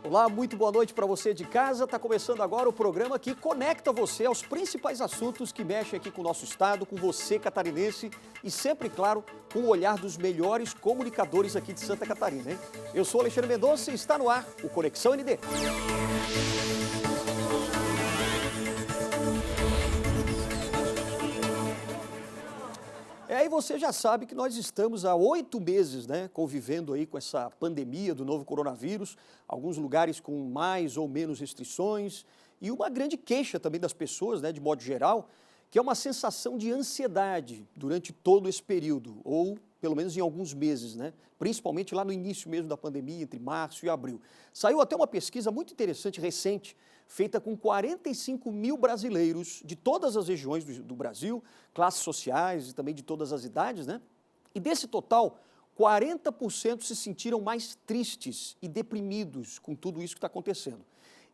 Olá, muito boa noite para você de casa. Está começando agora o programa que conecta você aos principais assuntos que mexem aqui com o nosso estado, com você catarinense e sempre, claro, com o olhar dos melhores comunicadores aqui de Santa Catarina, hein? Eu sou Alexandre Mendonça e está no ar o Conexão ND. E você já sabe que nós estamos há 8 meses, convivendo aí com essa pandemia do novo coronavírus, alguns lugares com mais ou menos restrições e uma grande queixa também das pessoas, de modo geral, que é uma sensação de ansiedade durante todo esse período, ou pelo menos em alguns meses, principalmente lá no início mesmo da pandemia, entre março e abril. Saiu até uma pesquisa muito interessante, recente, feita com 45 mil brasileiros de todas as regiões do Brasil, classes sociais e também de todas as idades, E desse total, 40% se sentiram mais tristes e deprimidos com tudo isso que está acontecendo.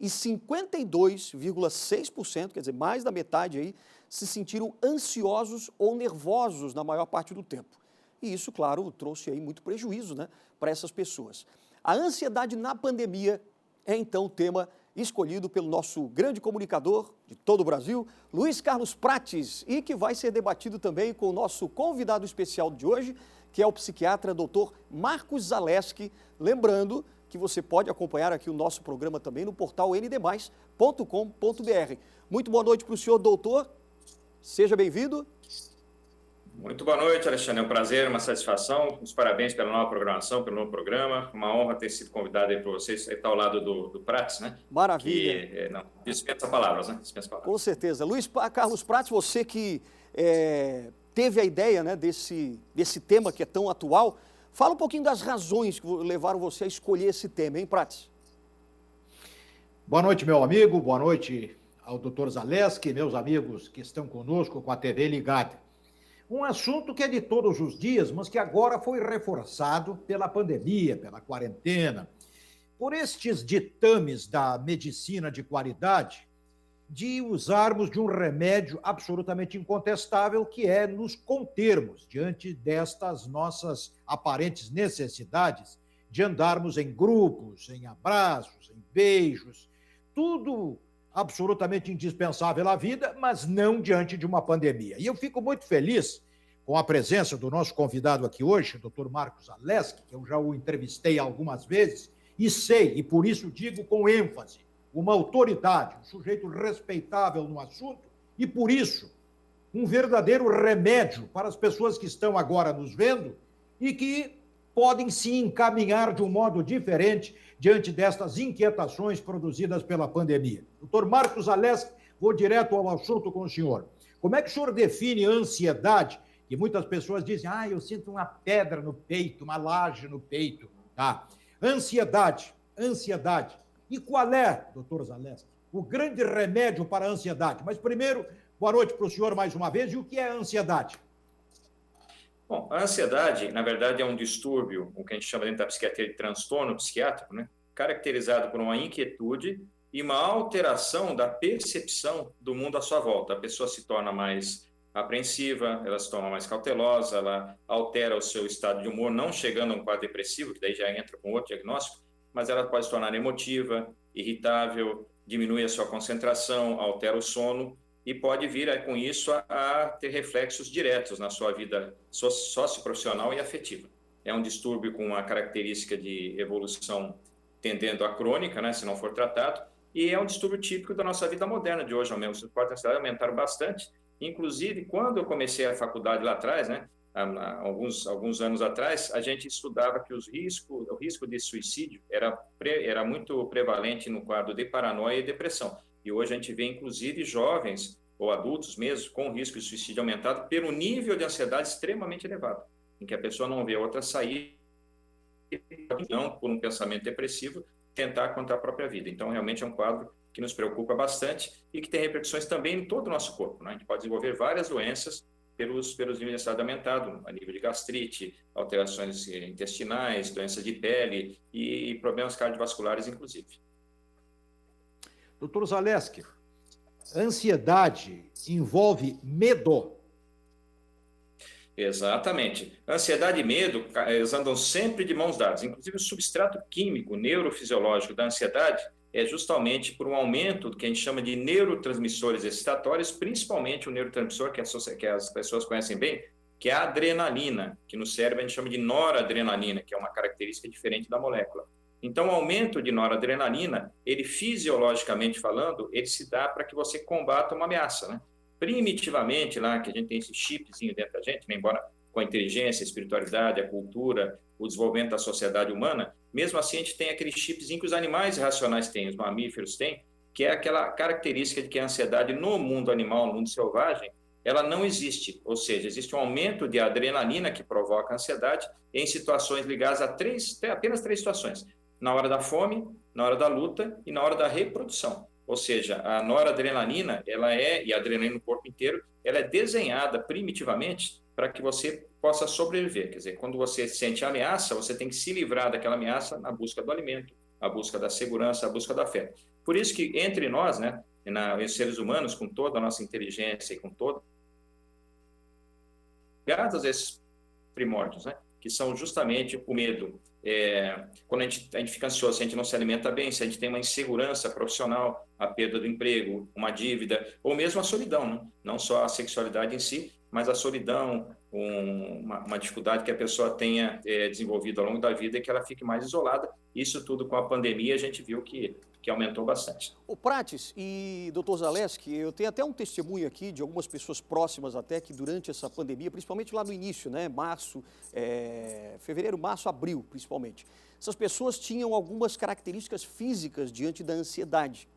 E 52,6%, quer dizer, mais da metade aí, se sentiram ansiosos ou nervosos na maior parte do tempo. E isso, claro, trouxe aí muito prejuízo, para essas pessoas. A ansiedade na pandemia é, então, o tema escolhido pelo nosso grande comunicador de todo o Brasil, Luiz Carlos Prates, e que vai ser debatido também com o nosso convidado especial de hoje, que é o psiquiatra Dr. Marcos Zaleski. Lembrando que você pode acompanhar aqui o nosso programa também no portal ndmais.com.br. Muito boa noite para o senhor, doutor. Seja bem-vindo. Muito boa noite, Alexandre. É um prazer, uma satisfação. Os parabéns pela nova programação, pelo novo programa. Uma honra ter sido convidado aí para vocês. Está ao lado do Prates, Maravilha. Que, dispensa palavras, Dispensa palavras. Com certeza. Luiz Carlos Prates, você que teve a ideia, desse tema que é tão atual, fala um pouquinho das razões que levaram você a escolher esse tema, hein, Prates? Boa noite, meu amigo. Boa noite ao Dr. Zaleski, meus amigos que estão conosco com a TV ligada. Um assunto que é de todos os dias, mas que agora foi reforçado pela pandemia, pela quarentena, por estes ditames da medicina de qualidade, de usarmos de um remédio absolutamente incontestável, que é nos contermos diante destas nossas aparentes necessidades de andarmos em grupos, em abraços, em beijos, tudo absolutamente indispensável à vida, mas não diante de uma pandemia. E eu fico muito feliz com a presença do nosso convidado aqui hoje, o Dr. Marcos Zaleski, que eu já o entrevistei algumas vezes, e sei, e por isso digo com ênfase, uma autoridade, um sujeito respeitável no assunto, e por isso, um verdadeiro remédio para as pessoas que estão agora nos vendo e que podem se encaminhar de um modo diferente diante destas inquietações produzidas pela pandemia. Doutor Marcos Zaleski, vou direto ao assunto com o senhor. Como é que o senhor define a ansiedade? Que muitas pessoas dizem, eu sinto uma pedra no peito, uma laje no peito. Tá? Ansiedade. E qual é, doutor Zaleski, o grande remédio para a ansiedade? Mas primeiro, boa noite para o senhor mais uma vez. E o que é a ansiedade? Bom, a ansiedade, na verdade, é um distúrbio, o que a gente chama dentro da psiquiatria de transtorno psiquiátrico, caracterizado por uma inquietude e uma alteração da percepção do mundo à sua volta. A pessoa se torna mais apreensiva, ela se torna mais cautelosa, ela altera o seu estado de humor, não chegando a um quadro depressivo, que daí já entra com outro diagnóstico, mas ela pode se tornar emotiva, irritável, diminui a sua concentração, altera o sono, e pode vir com isso a ter reflexos diretos na sua vida socioprofissional e afetiva. É um distúrbio com uma característica de evolução tendendo à crônica, se não for tratado, e é um distúrbio típico da nossa vida moderna de hoje. Os suportes da ansiedade aumentaram bastante. Inclusive, quando eu comecei a faculdade lá atrás, há alguns anos atrás, a gente estudava que o risco de suicídio era muito prevalente no quadro de paranoia e depressão. E hoje a gente vê, inclusive, jovens ou adultos mesmo com risco de suicídio aumentado pelo nível de ansiedade extremamente elevado, em que a pessoa não vê outra saída, não por um pensamento depressivo, tentar contra a própria vida. Então, realmente é um quadro que nos preocupa bastante e que tem repercussões também em todo o nosso corpo. A gente pode desenvolver várias doenças pelos níveis de ansiedade aumentado, a nível de gastrite, alterações intestinais, doenças de pele e problemas cardiovasculares, inclusive. Doutor Zaleski, ansiedade envolve medo? Exatamente. Ansiedade e medo, eles andam sempre de mãos dadas. Inclusive, o substrato químico neurofisiológico da ansiedade é justamente por um aumento do que a gente chama de neurotransmissores excitatórios, principalmente o neurotransmissor que as pessoas conhecem bem, que é a adrenalina, que no cérebro a gente chama de noradrenalina, que é uma característica diferente da molécula. Então, o aumento de noradrenalina, ele fisiologicamente falando, ele se dá para que você combata uma ameaça, né? Primitivamente, lá que a gente tem esse chipzinho dentro da gente, né? Embora com a inteligência, a espiritualidade, a cultura, o desenvolvimento da sociedade humana, mesmo assim a gente tem aquele chipzinho que os animais racionais têm, os mamíferos têm, que é aquela característica de que a ansiedade no mundo animal, no mundo selvagem, ela não existe, ou seja, existe um aumento de adrenalina que provoca ansiedade em situações ligadas a apenas três situações: na hora da fome, na hora da luta e na hora da reprodução. Ou seja, a noradrenalina, e a adrenalina no corpo inteiro, ela é desenhada primitivamente para que você possa sobreviver. Quer dizer, quando você sente ameaça, você tem que se livrar daquela ameaça na busca do alimento, a busca da segurança, a busca do afeto. Por isso que entre nós, né, os seres humanos, com toda a nossa inteligência e com toda ligados a esses primórdios, né, que são justamente o medo. Quando a gente fica ansioso, se a gente não se alimenta bem, se a gente tem uma insegurança profissional, a perda do emprego, uma dívida, ou mesmo a solidão, né? Não só a sexualidade em si, mas a solidão, uma dificuldade que a pessoa tenha desenvolvido ao longo da vida e que ela fique mais isolada. Isso tudo com a pandemia a gente viu que aumentou bastante. O Prates e Dr. Zaleski, eu tenho até um testemunho aqui de algumas pessoas próximas até que durante essa pandemia, principalmente lá no início, né, fevereiro, março, abril, principalmente, essas pessoas tinham algumas características físicas diante da ansiedade,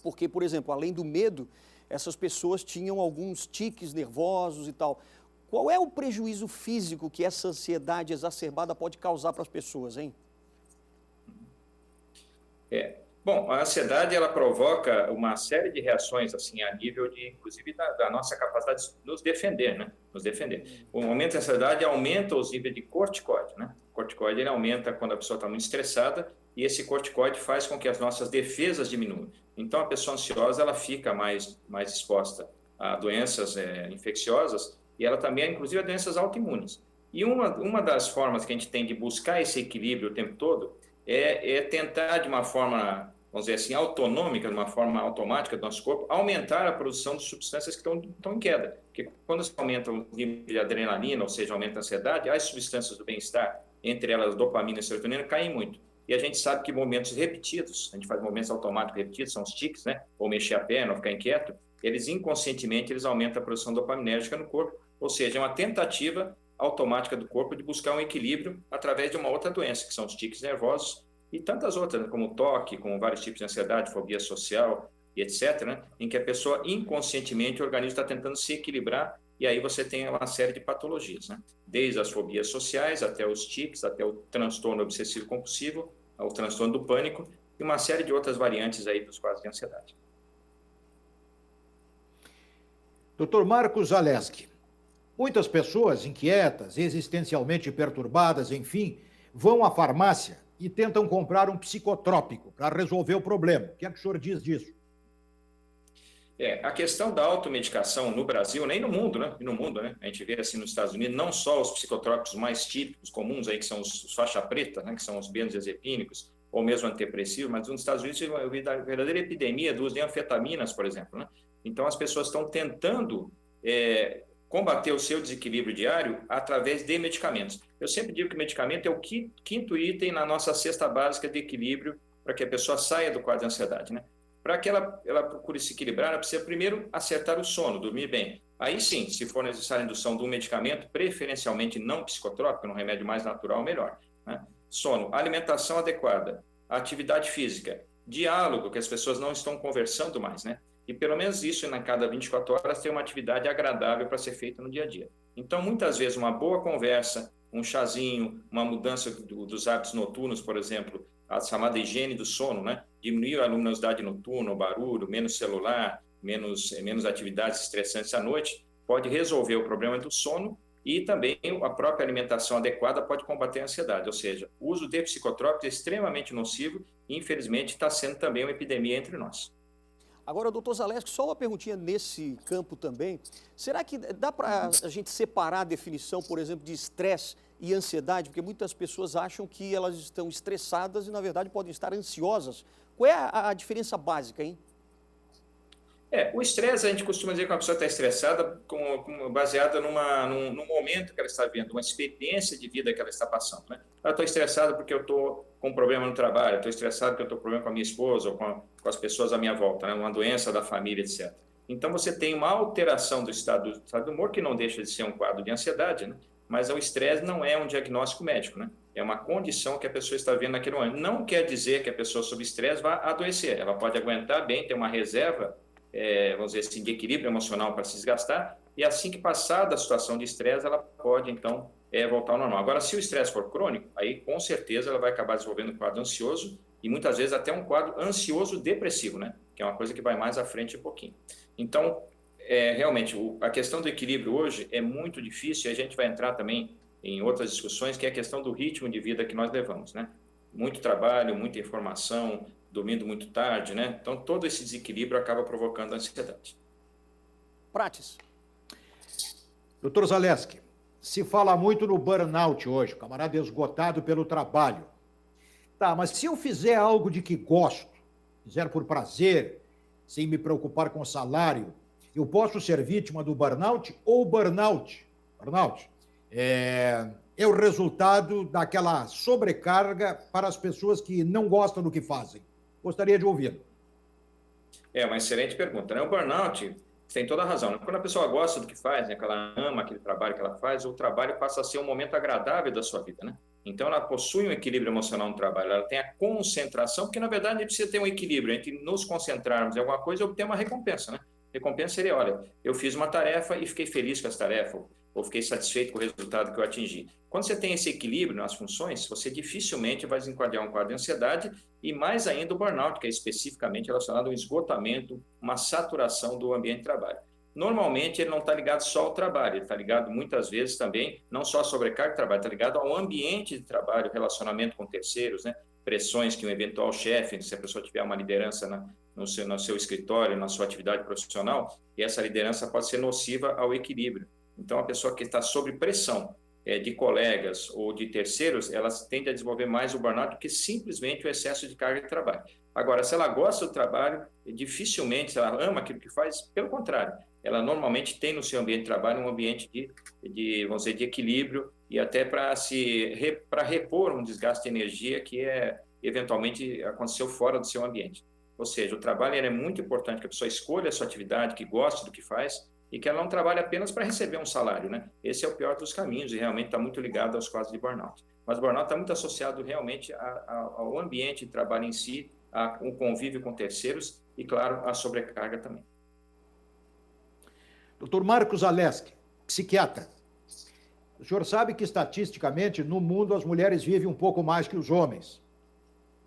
porque, por exemplo, além do medo, essas pessoas tinham alguns tiques nervosos e tal. Qual é o prejuízo físico que essa ansiedade exacerbada pode causar para as pessoas, hein? Bom, a ansiedade, ela provoca uma série de reações, assim, a nível de, inclusive, da nossa capacidade de nos defender, né? Nos defender. O aumento da ansiedade aumenta os níveis de corticoide, né? O corticoide, ele aumenta quando a pessoa está muito estressada e esse corticoide faz com que as nossas defesas diminuam. Então, a pessoa ansiosa, ela fica mais exposta a doenças infecciosas e ela também, inclusive, a doenças autoimunes. E uma das formas que a gente tem de buscar esse equilíbrio o tempo todo é tentar, de uma forma, vamos dizer assim, autonômica, de uma forma automática do nosso corpo, aumentar a produção de substâncias que estão em queda. Porque quando você aumenta o nível de adrenalina, ou seja, aumenta a ansiedade, as substâncias do bem-estar, entre elas dopamina e serotonina, caem muito. E a gente sabe que momentos repetidos, a gente faz movimentos automáticos repetidos, são os tiques, né? Ou mexer a perna, ou ficar inquieto, eles inconscientemente aumentam a produção dopaminérgica no corpo, ou seja, é uma tentativa automática do corpo de buscar um equilíbrio através de uma outra doença, que são os tiques nervosos e tantas outras, como o toque, como vários tipos de ansiedade, fobia social e etc., né? Em que a pessoa inconscientemente, o organismo está tentando se equilibrar e aí você tem uma série de patologias, né? Desde as fobias sociais até os tiques, até o transtorno obsessivo-compulsivo, o transtorno do pânico e uma série de outras variantes aí dos quadros de ansiedade. Dr. Marcos Zaleski, muitas pessoas inquietas, existencialmente perturbadas, enfim, vão à farmácia e tentam comprar um psicotrópico para resolver o problema. O que é que o senhor diz disso? A questão da automedicação no Brasil, nem no mundo, né? No mundo, né? A gente vê assim nos Estados Unidos, não só os psicotrópicos mais típicos, comuns aí, que são os faixa preta, né? Que são os benzodiazepínicos, ou mesmo antidepressivos, mas nos Estados Unidos eu vi da verdadeira epidemia do uso de anfetaminas, por exemplo, né? Então as pessoas estão tentando combater o seu desequilíbrio diário através de medicamentos. Eu sempre digo que o medicamento é o quinto item na nossa cesta básica de equilíbrio para que a pessoa saia do quadro de ansiedade, né? Para que ela procure se equilibrar, ela precisa primeiro acertar o sono, dormir bem. Aí sim, se for necessária a indução de um medicamento, preferencialmente não psicotrópico, um remédio mais natural, melhor, né? Sono, alimentação adequada, atividade física, diálogo, que as pessoas não estão conversando mais, né? E pelo menos isso, a cada 24 horas, tem uma atividade agradável para ser feita no dia a dia. Então, muitas vezes, uma boa conversa, um chazinho, uma mudança dos hábitos noturnos, por exemplo, a chamada higiene do sono, né? Diminuir a luminosidade noturna, o barulho, menos celular, menos atividades estressantes à noite, pode resolver o problema do sono e também a própria alimentação adequada pode combater a ansiedade. Ou seja, o uso de psicotrópicos é extremamente nocivo e, infelizmente, está sendo também uma epidemia entre nós. Agora, doutor Zaleski, só uma perguntinha nesse campo também. Será que dá para a gente separar a definição, por exemplo, de estresse e ansiedade? Porque muitas pessoas acham que elas estão estressadas e, na verdade, podem estar ansiosas. Qual é a diferença básica, hein? O estresse, a gente costuma dizer que uma pessoa está estressada baseada num momento que ela está vivendo, uma experiência de vida que ela está passando, né? Eu estou estressado porque eu estou com um problema no trabalho, estou estressado porque eu estou com problema com a minha esposa ou com as pessoas à minha volta, né? Uma doença da família, etc. Então, você tem uma alteração do estado do humor, que não deixa de ser um quadro de ansiedade, né? Mas o estresse não é um diagnóstico médico, né? É uma condição que a pessoa está vivendo naquele momento. Não quer dizer que a pessoa sob estresse vai adoecer, ela pode aguentar bem, ter uma reserva, vamos dizer assim, de equilíbrio emocional para se desgastar, e assim que passar da situação de estresse, ela pode, então, voltar ao normal. Agora, se o estresse for crônico, aí, com certeza, ela vai acabar desenvolvendo um quadro ansioso, e muitas vezes até um quadro ansioso-depressivo, né? Que é uma coisa que vai mais à frente um pouquinho. Então, realmente, a questão do equilíbrio hoje é muito difícil, e a gente vai entrar também em outras discussões, que é a questão do ritmo de vida que nós levamos, né? Muito trabalho, muita informação, dormindo muito tarde, né? Então, todo esse desequilíbrio acaba provocando ansiedade. Prates. Doutor Zaleski, se fala muito no burnout hoje, o camarada esgotado pelo trabalho. Tá, mas se eu fizer algo de que gosto, fizer por prazer, sem me preocupar com o salário, eu posso ser vítima do burnout ou burnout é o resultado daquela sobrecarga para as pessoas que não gostam do que fazem? Gostaria de ouvir. É uma excelente pergunta, né? O burnout tem toda a razão, né? Quando a pessoa gosta do que faz, né? Que ela ama aquele trabalho que ela faz, o trabalho passa a ser um momento agradável da sua vida, né? Então, ela possui um equilíbrio emocional no trabalho, ela tem a concentração, porque, na verdade, a gente precisa ter um equilíbrio entre nos concentrarmos em alguma coisa e obter uma recompensa, né? Recompensa seria, olha, eu fiz uma tarefa e fiquei feliz com essa tarefa, ou fiquei satisfeito com o resultado que eu atingi. Quando você tem esse equilíbrio nas funções, você dificilmente vai desencadear um quadro de ansiedade e mais ainda o burnout, que é especificamente relacionado ao esgotamento, uma saturação do ambiente de trabalho. Normalmente, ele não está ligado só ao trabalho, ele está ligado muitas vezes também, não só à sobrecarga de trabalho, está ligado ao ambiente de trabalho, relacionamento com terceiros, né? Pressões que um eventual chefe, se a pessoa tiver uma liderança no seu escritório, na sua atividade profissional, e essa liderança pode ser nociva ao equilíbrio. Então, a pessoa que está sob pressão de colegas ou de terceiros, elas tendem a desenvolver mais o burnout do que simplesmente o excesso de carga de trabalho. Agora, se ela gosta do trabalho, dificilmente, se ela ama aquilo que faz, pelo contrário, ela normalmente tem no seu ambiente de trabalho um ambiente vamos dizer, de equilíbrio e até para repor um desgaste de energia que eventualmente aconteceu fora do seu ambiente. Ou seja, o trabalho é muito importante que a pessoa escolha a sua atividade, que goste do que faz, e que ela não trabalhe apenas para receber um salário, né? Esse é o pior dos caminhos e realmente está muito ligado aos quadros de burnout. Mas o burnout está muito associado realmente ao ambiente de trabalho em si, ao convívio com terceiros e, claro, à sobrecarga também. Dr. Marcos Zaleski, psiquiatra. O senhor sabe que, estatisticamente, no mundo, as mulheres vivem um pouco mais que os homens.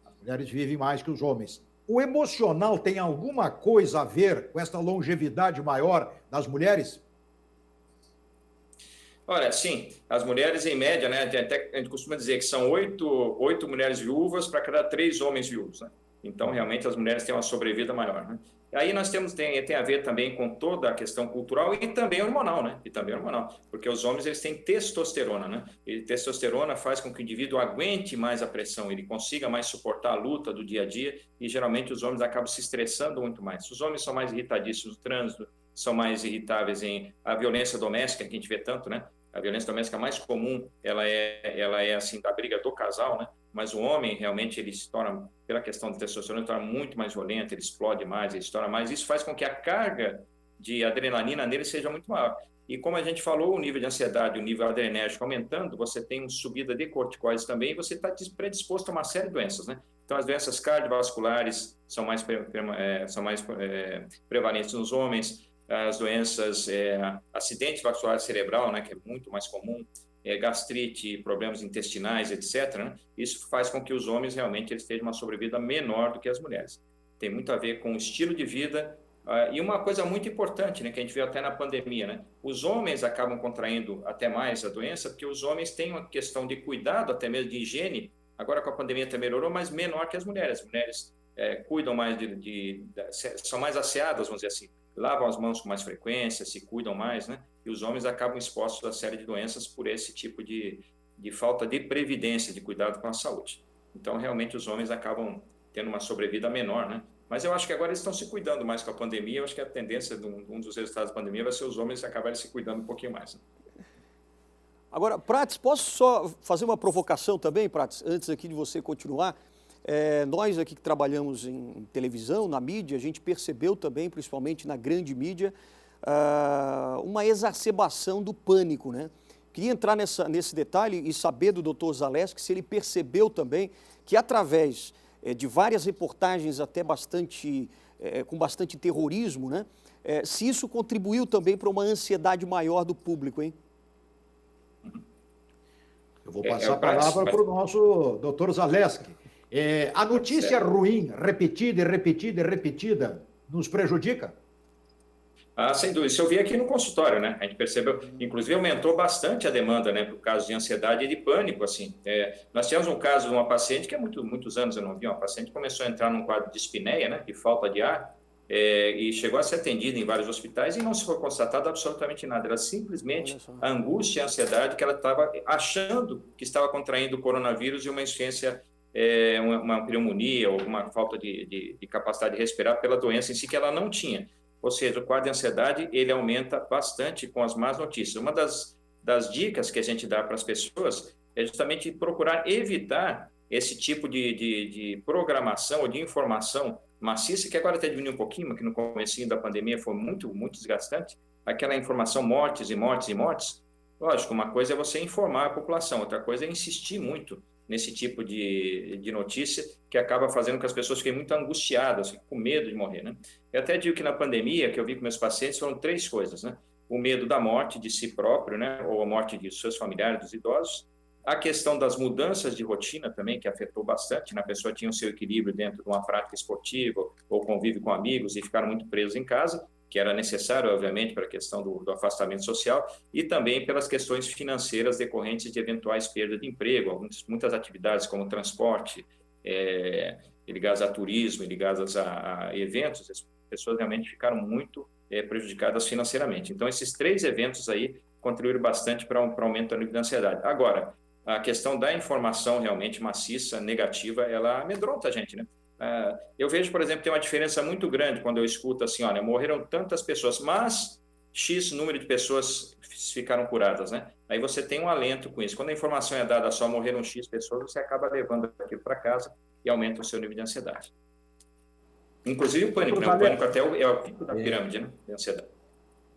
As mulheres vivem mais que os homens. O emocional tem alguma coisa a ver com essa longevidade maior das mulheres? Olha, sim, as mulheres, em média, né, até a gente costuma dizer que são 8 mulheres viúvas para cada 3 homens viúvos, né? Então, realmente, as mulheres têm uma sobrevida maior, né? Aí nós tem a ver também com toda a questão cultural e também hormonal, né? E também hormonal, porque os homens, eles têm testosterona, né? E testosterona faz com que o indivíduo aguente mais a pressão, ele consiga mais suportar a luta do dia a dia e, geralmente, os homens acabam se estressando muito mais. Os homens são mais irritadíssimos no trânsito, são mais irritáveis em a violência doméstica, que a gente vê tanto, né? A violência doméstica mais comum, ela é assim, da briga do casal, né? Mas o homem, realmente, ele se torna, pela questão de testosterona, ele se torna muito mais violento, ele explode mais, ele se torna mais. Isso faz com que a carga de adrenalina nele seja muito maior. E como a gente falou, o nível de ansiedade, o nível adrenérgico aumentando, você tem uma subida de corticoides também e você está predisposto a uma série de doenças, né? Então, as doenças cardiovasculares são mais prevalentes nos homens, as doenças, acidente vascular cerebral, né, que é muito mais comum, gastrite, problemas intestinais, etc., né? Isso faz com que os homens realmente eles tenham uma sobrevida menor do que as mulheres. Tem muito a ver com o estilo de vida e uma coisa muito importante, né, que a gente viu até na pandemia, né? Os homens acabam contraindo até mais a doença porque os homens têm uma questão de cuidado, até mesmo de higiene. Agora com a pandemia até melhorou, mas menor que as mulheres. As mulheres cuidam mais são mais asseadas, vamos dizer assim, lavam as mãos com mais frequência, se cuidam mais, né? E os homens acabam expostos a série de doenças por esse tipo de falta de previdência, de cuidado com a saúde. Então, realmente, os homens acabam tendo uma sobrevida menor, né? Mas eu acho que agora eles estão se cuidando mais com a pandemia. Eu acho que a tendência de um dos resultados da pandemia vai ser os homens acabarem se cuidando um pouquinho mais, né? Agora, Prates, posso só fazer uma provocação também, Prates, antes aqui de você continuar? Nós aqui que trabalhamos em televisão, na mídia, a gente percebeu também, principalmente na grande mídia, uma exacerbação do pânico, né? Queria entrar nesse detalhe e saber do Dr. Zaleski se ele percebeu também que através de várias reportagens até com bastante terrorismo, né? Se isso contribuiu também para uma ansiedade maior do público, hein? Eu vou passar a palavra para o nosso Dr. Zaleski. A notícia ruim, repetida e repetida e repetida, nos prejudica? Sem dúvida. Isso eu vi aqui no consultório, né? A gente percebeu, inclusive aumentou bastante a demanda, né, por caso de ansiedade e de pânico, assim. Nós tivemos um caso de uma paciente que há muitos anos eu não vi, uma paciente que começou a entrar num quadro de dispneia, né, de falta de ar, e chegou a ser atendida em vários hospitais e não se foi constatado absolutamente nada. Era simplesmente a angústia e a ansiedade que ela estava achando que estava contraindo o coronavírus e uma insuficiência, uma pneumonia ou uma falta de capacidade de respirar pela doença em si que ela não tinha. Ou seja, o quadro de ansiedade, ele aumenta bastante com as más notícias. Uma das dicas que a gente dá para as pessoas é justamente procurar evitar esse tipo de programação ou de informação maciça, que agora até diminuiu um pouquinho, mas que no comecinho da pandemia foi muito, muito desgastante, aquela informação mortes e mortes e mortes. Lógico, uma coisa é você informar a população, outra coisa é insistir muito nesse tipo de notícia que acaba fazendo com que as pessoas fiquem muito angustiadas, fiquem com medo de morrer, né? Eu até digo que na pandemia, que eu vi com meus pacientes, foram 3 coisas, né? O medo da morte de si próprio, né? Ou a morte de seus familiares, dos idosos. A questão das mudanças de rotina também, que afetou bastante, né? A pessoa tinha o seu equilíbrio dentro de uma prática esportiva ou convívio com amigos e ficaram muito presos em casa, que era necessário, obviamente, para a questão do afastamento social, e também pelas questões financeiras decorrentes de eventuais perdas de emprego, muitas atividades como transporte, ligadas a turismo, ligadas a eventos, as pessoas realmente ficaram muito prejudicadas financeiramente. Então, esses 3 eventos aí contribuíram bastante para um aumento do nível de ansiedade. Agora, a questão da informação realmente maciça, negativa, ela amedronta a gente, né? Eu vejo, por exemplo, tem uma diferença muito grande quando eu escuto assim, olha, morreram tantas pessoas, mas X número de pessoas ficaram curadas, né? Aí você tem um alento com isso. Quando a informação é dada só morreram X pessoas, você acaba levando aquilo para casa e aumenta o seu nível de ansiedade. Inclusive o pânico, né? O pânico até é o pico da pirâmide, né? De ansiedade.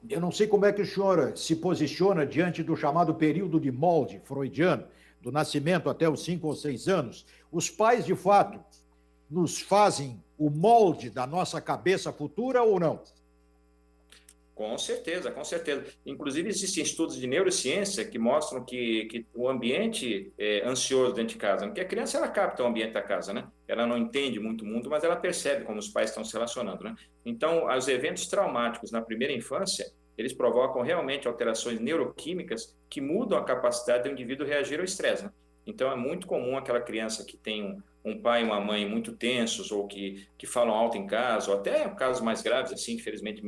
Eu não sei como é que o senhor se posiciona diante do chamado período de molde freudiano, do nascimento até os 5 ou 6 anos. Os pais, de fato, nos fazem o molde da nossa cabeça futura ou não? Com certeza, com certeza. Inclusive, existem estudos de neurociência que mostram que o ambiente ansioso dentro de casa, porque a criança ela capta o ambiente da casa, né? Ela não entende muito o mundo, mas ela percebe como os pais estão se relacionando, né? Então, os eventos traumáticos na primeira infância, eles provocam realmente alterações neuroquímicas que mudam a capacidade do indivíduo reagir ao estresse, né? Então, é muito comum aquela criança que tem um pai e uma mãe muito tensos ou que falam alto em casa, ou até casos mais graves, assim, infelizmente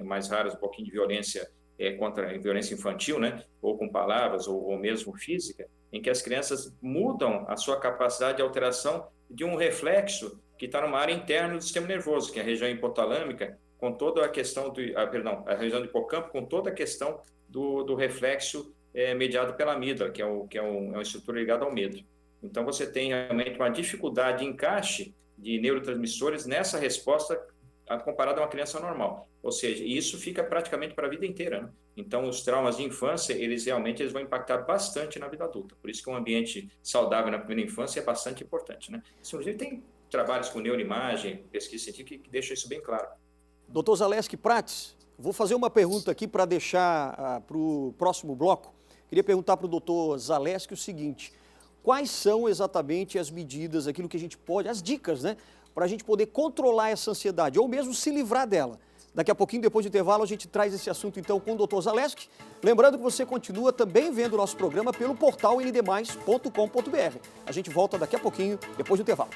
mais raros, um pouquinho de violência contra violência infantil, né? Ou com palavras, ou mesmo física, em que as crianças mudam a sua capacidade de alteração de um reflexo que está numa área interna do sistema nervoso, que é a região hipotalâmica, com toda a questão a região do hipocampo, com toda a questão do reflexo mediado pela amígdala, que é uma estrutura ligada ao medo. Então, você tem realmente uma dificuldade de encaixe de neurotransmissores nessa resposta comparada a uma criança normal. Ou seja, isso fica praticamente para a vida inteira, né? Então, os traumas de infância, eles vão impactar bastante na vida adulta. Por isso que um ambiente saudável na primeira infância é bastante importante, né? Inclusive, tem trabalhos com neuroimagem, pesquisa científica, que deixam isso bem claro. Dr. Zaleski Prates, vou fazer uma pergunta aqui para deixar para o próximo bloco. Queria perguntar para o Dr. Zaleski o seguinte: quais são exatamente as medidas, aquilo que a gente pode, as dicas, né, para a gente poder controlar essa ansiedade ou mesmo se livrar dela? Daqui a pouquinho, depois do intervalo, a gente traz esse assunto então com o Dr. Zaleski. Lembrando que você continua também vendo o nosso programa pelo portal ndmais.com.br. A gente volta daqui a pouquinho, depois do intervalo.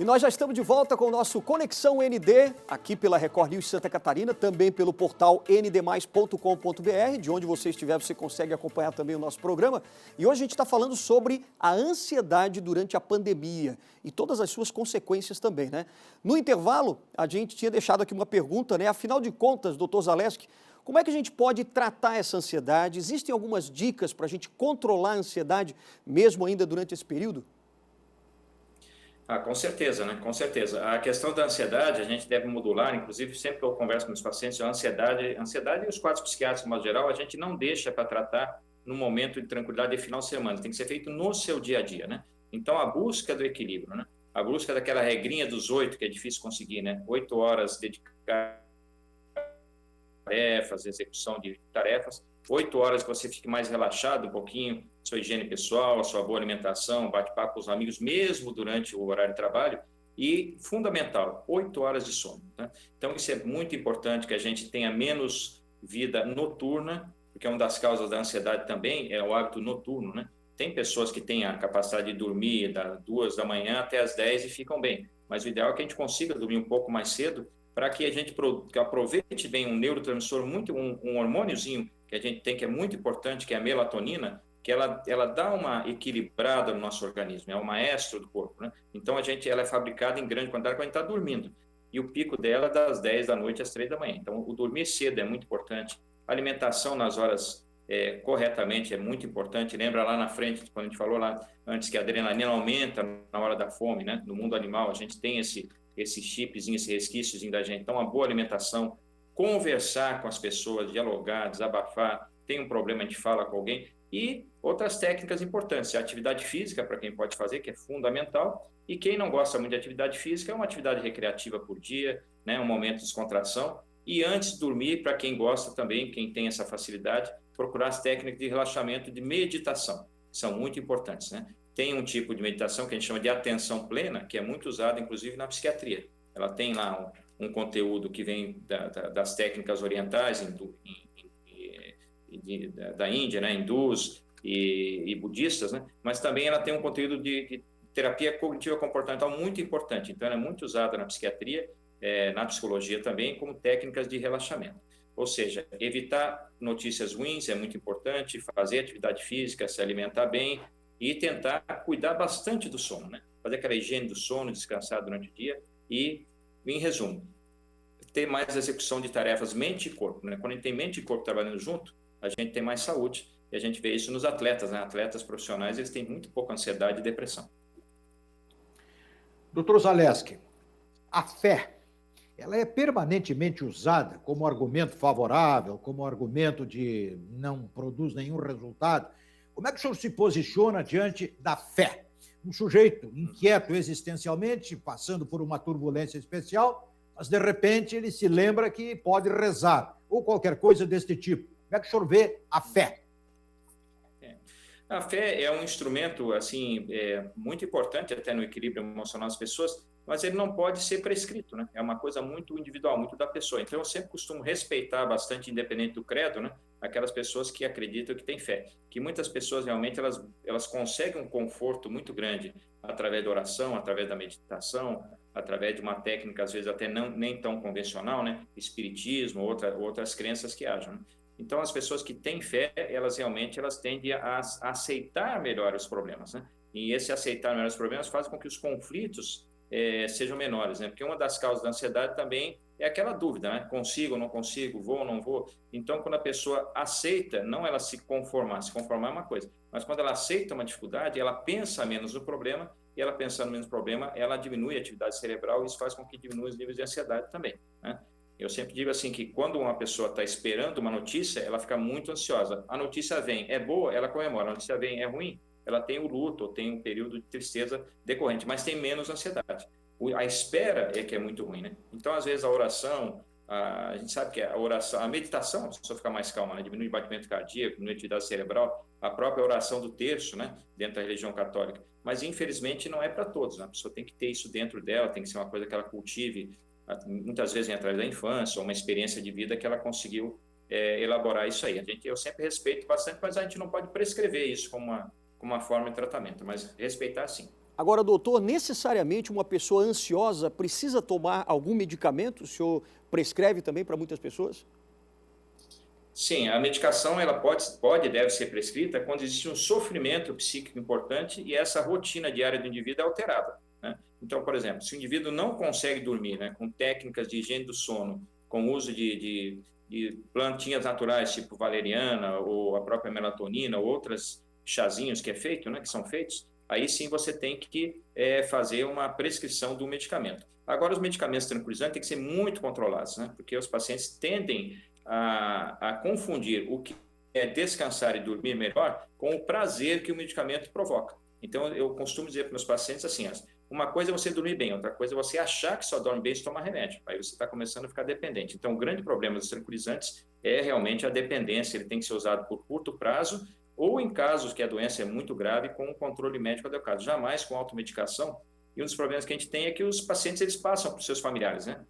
E nós já estamos de volta com o nosso Conexão ND, aqui pela Record News Santa Catarina, também pelo portal ndmais.com.br, de onde você estiver, você consegue acompanhar também o nosso programa. E hoje a gente está falando sobre a ansiedade durante a pandemia e todas as suas consequências também, né? No intervalo, a gente tinha deixado aqui uma pergunta, né? Afinal de contas, doutor Zaleski, como é que a gente pode tratar essa ansiedade? Existem algumas dicas para a gente controlar a ansiedade, mesmo ainda durante esse período? Com certeza, né? Com certeza. A questão da ansiedade, a gente deve modular, inclusive, sempre que eu converso com os pacientes, a ansiedade e os quadros psiquiátricos, de modo geral, a gente não deixa para tratar no momento de tranquilidade de final de semana, tem que ser feito no seu dia a dia, né? Então, a busca do equilíbrio, né? A busca daquela regrinha dos 8, que é difícil conseguir, né? 8 horas dedicadas a tarefas, execução de tarefas, 8 horas que você fique mais relaxado um pouquinho, sua higiene pessoal, a sua boa alimentação, bate-papo com os amigos, mesmo durante o horário de trabalho, e, fundamental, 8 horas de sono. Tá? Então, isso é muito importante, que a gente tenha menos vida noturna, porque uma das causas da ansiedade também é o hábito noturno, né? Tem pessoas que têm a capacidade de dormir das 2 da manhã até as 10 e ficam bem, mas o ideal é que a gente consiga dormir um pouco mais cedo, para que a gente aproveite bem um neurotransmissor, um hormôniozinho que a gente tem, que é muito importante, que é a melatonina, que ela dá uma equilibrada no nosso organismo, é o maestro do corpo, né? Então, ela é fabricada em grande quantidade quando a gente está dormindo, e o pico dela é das 10 da noite às 3 da manhã. Então, o dormir cedo é muito importante, a alimentação nas horas corretamente é muito importante. Lembra lá na frente, quando a gente falou lá antes, que a adrenalina aumenta na hora da fome, né? No mundo animal, a gente tem esse chipzinho, esse resquíciozinho da gente. Então, uma boa alimentação, conversar com as pessoas, dialogar, desabafar, tem um problema, a gente fala com alguém. E outras técnicas importantes, a atividade física, para quem pode fazer, que é fundamental, e quem não gosta muito de atividade física, é uma atividade recreativa por dia, né, um momento de descontração, e antes de dormir, para quem gosta também, quem tem essa facilidade, procurar as técnicas de relaxamento, de meditação, que são muito importantes, né? Tem um tipo de meditação que a gente chama de atenção plena, que é muito usada, inclusive, na psiquiatria. Ela tem lá um conteúdo que vem das técnicas orientais, da Índia, né, hindus e budistas, né? Mas também ela tem um conteúdo de terapia cognitiva comportamental muito importante. Então, ela é muito usada na psiquiatria, na psicologia também, como técnicas de relaxamento. Ou seja, evitar notícias ruins é muito importante, fazer atividade física, se alimentar bem e tentar cuidar bastante do sono, né? Fazer aquela higiene do sono, descansar durante o dia e, em resumo, ter mais execução de tarefas mente e corpo, né? Quando a gente tem mente e corpo trabalhando junto, a gente tem mais saúde, e a gente vê isso nos atletas, né? Atletas profissionais, eles têm muito pouca ansiedade e depressão. Doutor Zaleski, a fé, ela é permanentemente usada como argumento favorável, como argumento de não produz nenhum resultado. Como é que o senhor se posiciona diante da fé? Um sujeito inquieto existencialmente, passando por uma turbulência especial, mas de repente ele se lembra que pode rezar, ou qualquer coisa deste tipo. Como é que o senhor vê a fé? A fé é um instrumento assim, muito importante até no equilíbrio emocional das pessoas, mas ele não pode ser prescrito, né? É uma coisa muito individual, muito da pessoa. Então, eu sempre costumo respeitar bastante, independente do credo, né? Aquelas pessoas que acreditam que têm fé. Que muitas pessoas, realmente, elas conseguem um conforto muito grande através da oração, através da meditação, através de uma técnica, às vezes, até nem tão convencional, né? Espiritismo, outras crenças que hajam, né? Então, as pessoas que têm fé, elas tendem a aceitar melhor os problemas, né? E esse aceitar melhor os problemas faz com que os conflitos sejam menores, né? Porque uma das causas da ansiedade também é aquela dúvida, né? Consigo ou não consigo, vou ou não vou? Então, quando a pessoa aceita, não ela se conformar é uma coisa, mas quando ela aceita uma dificuldade, ela pensa menos no problema, e ela pensando menos no problema, ela diminui a atividade cerebral, e isso faz com que diminua os níveis de ansiedade também, né? Eu sempre digo assim que quando uma pessoa está esperando uma notícia, ela fica muito ansiosa. A notícia vem, é boa, ela comemora. A notícia vem, é ruim, ela tem o luto, ou tem um período de tristeza decorrente, mas tem menos ansiedade. A espera é que é muito ruim, né? Então, às vezes, a oração, a gente sabe que a oração, a meditação, a pessoa fica mais calma, né? Diminui o batimento cardíaco, diminui a atividade cerebral, a própria oração do terço, né? Dentro da religião católica. Mas, infelizmente, não é para todos, né? A pessoa tem que ter isso dentro dela, tem que ser uma coisa que ela cultive, muitas vezes através da infância, ou uma experiência de vida que ela conseguiu elaborar isso aí. Eu sempre respeito bastante, mas a gente não pode prescrever isso como uma forma de tratamento, mas respeitar sim. Agora, doutor, necessariamente uma pessoa ansiosa precisa tomar algum medicamento? O senhor prescreve também para muitas pessoas? Sim, a medicação ela pode e deve ser prescrita quando existe um sofrimento psíquico importante e essa rotina diária do indivíduo é alterada, né? Então, por exemplo, se o indivíduo não consegue dormir, né, com técnicas de higiene do sono, com uso de plantinhas naturais, tipo valeriana ou a própria melatonina, ou outros chazinhos que é feito, né, que são feitos, aí sim você tem que fazer uma prescrição do medicamento. Agora, os medicamentos tranquilizantes têm que ser muito controlados, né, porque os pacientes tendem a confundir o que é descansar e dormir melhor com o prazer que o medicamento provoca. Então, eu costumo dizer para meus pacientes assim, uma coisa é você dormir bem, outra coisa é você achar que só dorme bem se tomar remédio. Aí você está começando a ficar dependente. Então, o grande problema dos tranquilizantes é realmente a dependência. Ele tem que ser usado por curto prazo ou em casos que a doença é muito grave com um controle médico adequado, jamais com automedicação. E um dos problemas que a gente tem é que os pacientes eles passam para os seus familiares, né?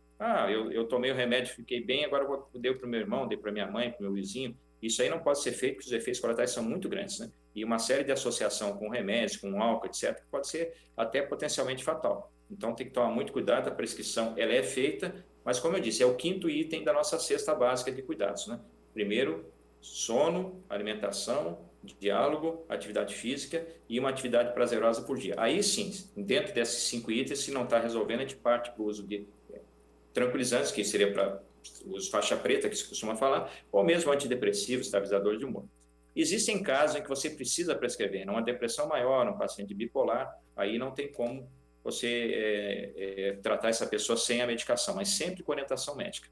Eu tomei o remédio, fiquei bem, agora eu dei para o meu irmão, dei para minha mãe, para o meu vizinho. Isso aí não pode ser feito porque os efeitos colaterais são muito grandes, né? E uma série de associação com remédios, com álcool, etc., pode ser até potencialmente fatal. Então, tem que tomar muito cuidado, a prescrição ela é feita, mas como eu disse, é o 5º item da nossa cesta básica de cuidados, né? Primeiro, sono, alimentação, diálogo, atividade física e uma atividade prazerosa por dia. Aí sim, dentro desses 5 itens, se não está resolvendo, a gente parte para o uso de tranquilizantes, que seria para os faixa preta, que se costuma falar, ou mesmo antidepressivos, estabilizador de humor. Existem casos em que você precisa prescrever, numa depressão maior, num paciente bipolar, aí não tem como você tratar essa pessoa sem a medicação, mas sempre com orientação médica.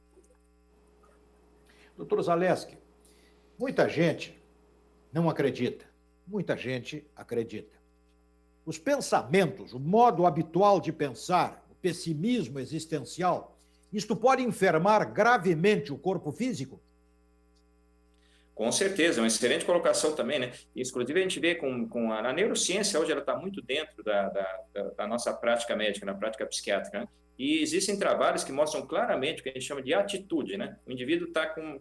Doutor Zaleski, muita gente não acredita, muita gente acredita. Os pensamentos, o modo habitual de pensar, o pessimismo existencial, isto pode enfermar gravemente o corpo físico? Com certeza, é uma excelente colocação também, né? Inclusive, a gente vê a neurociência hoje ela está muito dentro da nossa prática médica, na prática psiquiátrica, né? E existem trabalhos que mostram claramente o que a gente chama de atitude, né? O indivíduo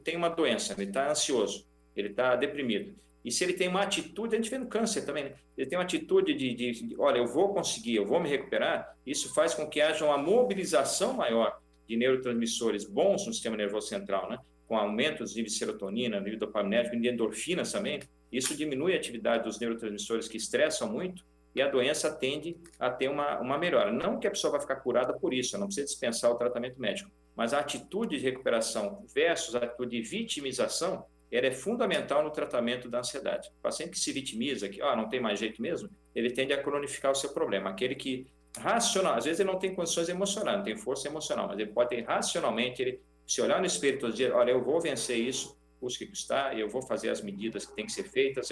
tem uma doença, ele está ansioso, ele está deprimido. E se ele tem uma atitude, a gente vê no câncer também, né? Ele tem uma atitude de olha, eu vou conseguir, eu vou me recuperar, isso faz com que haja uma mobilização maior de neurotransmissores bons no sistema nervoso central, né? Com aumento dos níveis de serotonina, nível dopaminérgico e de endorfinas também, isso diminui a atividade dos neurotransmissores que estressam muito e a doença tende a ter uma melhora. Não que a pessoa vai ficar curada por isso, não precisa dispensar o tratamento médico, mas a atitude de recuperação versus a atitude de vitimização, ela é fundamental no tratamento da ansiedade. O paciente que se vitimiza, que não tem mais jeito mesmo, ele tende a cronificar o seu problema. Aquele que racional, às vezes ele não tem condições emocionais, não tem força emocional, mas ele pode ter racionalmente, ele se olhar no espelho todos os dias, olha, eu vou vencer isso, custe que custar, eu vou fazer as medidas que têm que ser feitas,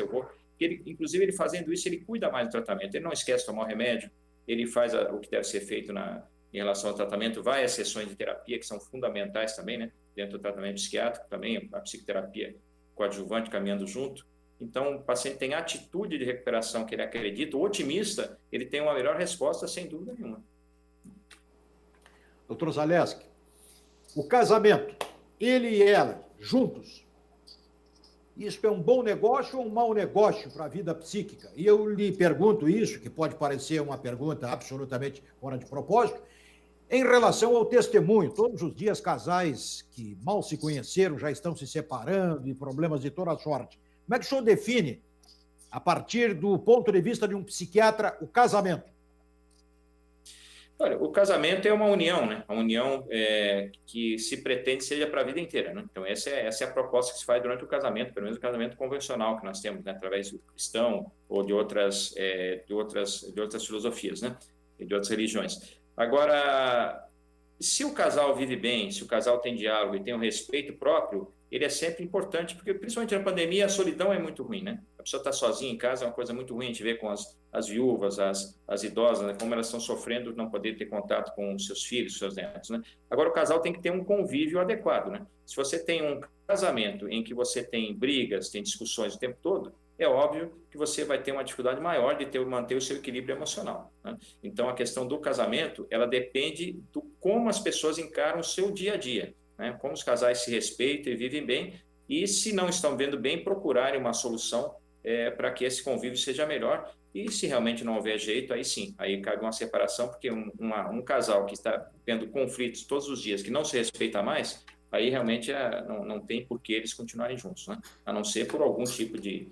inclusive ele fazendo isso, ele cuida mais do tratamento, ele não esquece de tomar o remédio, ele faz o que deve ser feito em relação ao tratamento, vai às sessões de terapia, que são fundamentais também, né, dentro do tratamento psiquiátrico, também a psicoterapia coadjuvante caminhando junto. Então, o paciente tem atitude de recuperação que ele acredita, o otimista, ele tem uma melhor resposta, sem dúvida nenhuma. Doutor Zaleski, o casamento, ele e ela, juntos, isso é um bom negócio ou um mau negócio para a vida psíquica? E eu lhe pergunto isso, que pode parecer uma pergunta absolutamente fora de propósito, em relação ao testemunho. Todos os dias, casais que mal se conheceram já estão se separando e problemas de toda sorte. Como é que o senhor define, a partir do ponto de vista de um psiquiatra, o casamento? Olha, o casamento é uma união, né? Uma união que se pretende seja para a vida inteira, né? Então, essa é a proposta que se faz durante o casamento, pelo menos o casamento convencional que nós temos, né? Através do cristão ou de outras filosofias, né? E de outras religiões. Agora, se o casal vive bem, se o casal tem diálogo e tem um respeito próprio, ele é sempre importante, porque principalmente na pandemia a solidão é muito ruim, né? A pessoa está sozinha em casa é uma coisa muito ruim, a gente vê com as viúvas, as idosas, né? Como elas estão sofrendo não poder ter contato com os seus filhos, seus netos, né? Agora, o casal tem que ter um convívio adequado, né? Se você tem um casamento em que você tem brigas, tem discussões o tempo todo, é óbvio que você vai ter uma dificuldade maior de manter o seu equilíbrio emocional, né? Então, a questão do casamento, ela depende do como as pessoas encaram o seu dia a dia, né? Como os casais se respeitam e vivem bem, e se não estão vendo bem, procurarem uma solução para que esse convívio seja melhor, E se realmente não houver jeito, aí sim, aí cabe uma separação, porque um casal que está tendo conflitos todos os dias, que não se respeita mais, aí realmente não tem por que eles continuarem juntos, né? A não ser por algum tipo de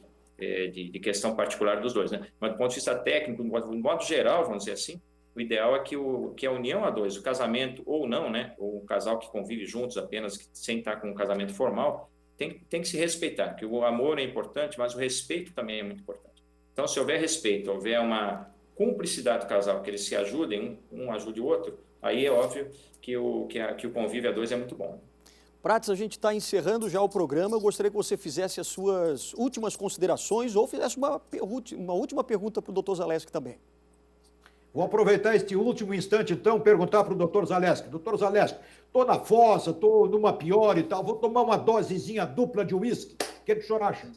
questão particular dos dois, né? Mas do ponto de vista técnico, de modo geral, vamos dizer assim, o ideal é que a união a dois, o casamento ou não, né? Ou o casal que convive juntos apenas, sem estar com um casamento formal, tem que se respeitar, porque o amor é importante, mas o respeito também é muito importante. Então, se houver respeito, houver uma cumplicidade do casal, que eles se ajudem, um ajude o outro, aí é óbvio que o convívio a dois é muito bom. Prates, a gente está encerrando já o programa. Eu gostaria que você fizesse as suas últimas considerações ou fizesse uma última pergunta para o Dr. Zaleski também. Vou aproveitar este último instante, então, perguntar para o Dr. Zaleski. Dr. Zaleski, estou na fossa, estou numa pior e tal, vou tomar uma dosezinha dupla de uísque. O que o senhor acha?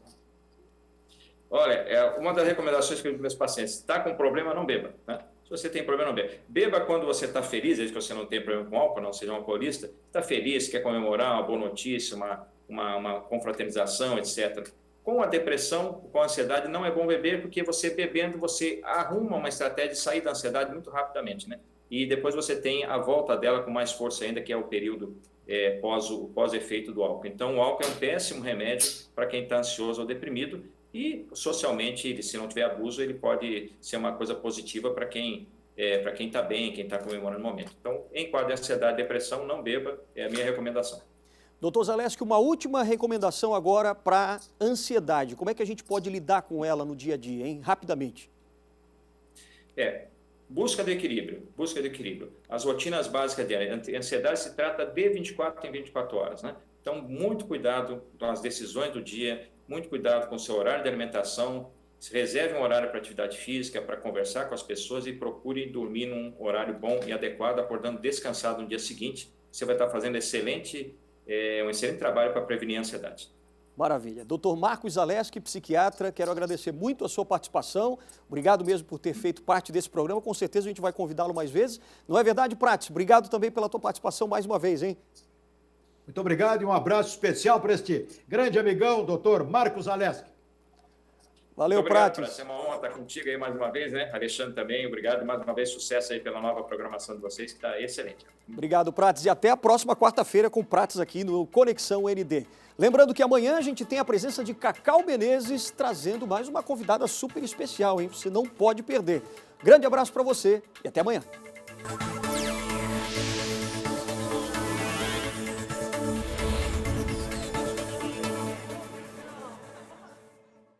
Olha, uma das recomendações que eu digo para meus pacientes, está com problema, não beba, né? Se você tem problema, não beba. Beba quando você está feliz, desde que você não tem problema com álcool, não seja um alcoolista, está feliz, quer comemorar uma boa notícia, uma confraternização, etc. Com a depressão, com a ansiedade, não é bom beber, porque você bebendo, você arruma uma estratégia de sair da ansiedade muito rapidamente, né? E depois você tem a volta dela com mais força ainda, que é o período pós-efeito do álcool. Então, o álcool é um péssimo remédio para quem está ansioso ou deprimido, e socialmente, se não tiver abuso, ele pode ser uma coisa positiva para quem está bem, quem está comemorando o momento. Então, em quadro de ansiedade e depressão, não beba, é a minha recomendação. Doutor Zaleski, uma última recomendação agora para ansiedade. Como é que a gente pode lidar com ela no dia a dia, hein? Rapidamente. Busca de equilíbrio, busca de equilíbrio. As rotinas básicas diárias. A ansiedade se trata de 24 em 24 horas, né? Então, muito cuidado com as decisões do dia, muito cuidado com o seu horário de alimentação, reserve um horário para atividade física, para conversar com as pessoas e procure dormir num horário bom e adequado, acordando descansado no dia seguinte. Você vai estar fazendo um excelente trabalho para prevenir a ansiedade. Maravilha. Dr. Marcos Zaleski, psiquiatra, quero agradecer muito a sua participação. Obrigado mesmo por ter feito parte desse programa. Com certeza a gente vai convidá-lo mais vezes. Não é verdade, Prates? Obrigado também pela tua participação mais uma vez, hein? Muito obrigado e um abraço especial para este grande amigão, Dr. Marcos Zaleski. Valeu, Prates. É uma honra estar contigo aí mais uma vez, né? Alexandre também, obrigado mais uma vez, sucesso aí pela nova programação de vocês, que está excelente. Obrigado, Prates, e até a próxima quarta-feira com Prates aqui no Conexão ND. Lembrando que amanhã a gente tem a presença de Cacau Menezes trazendo mais uma convidada super especial, hein? Você não pode perder. Grande abraço para você e até amanhã.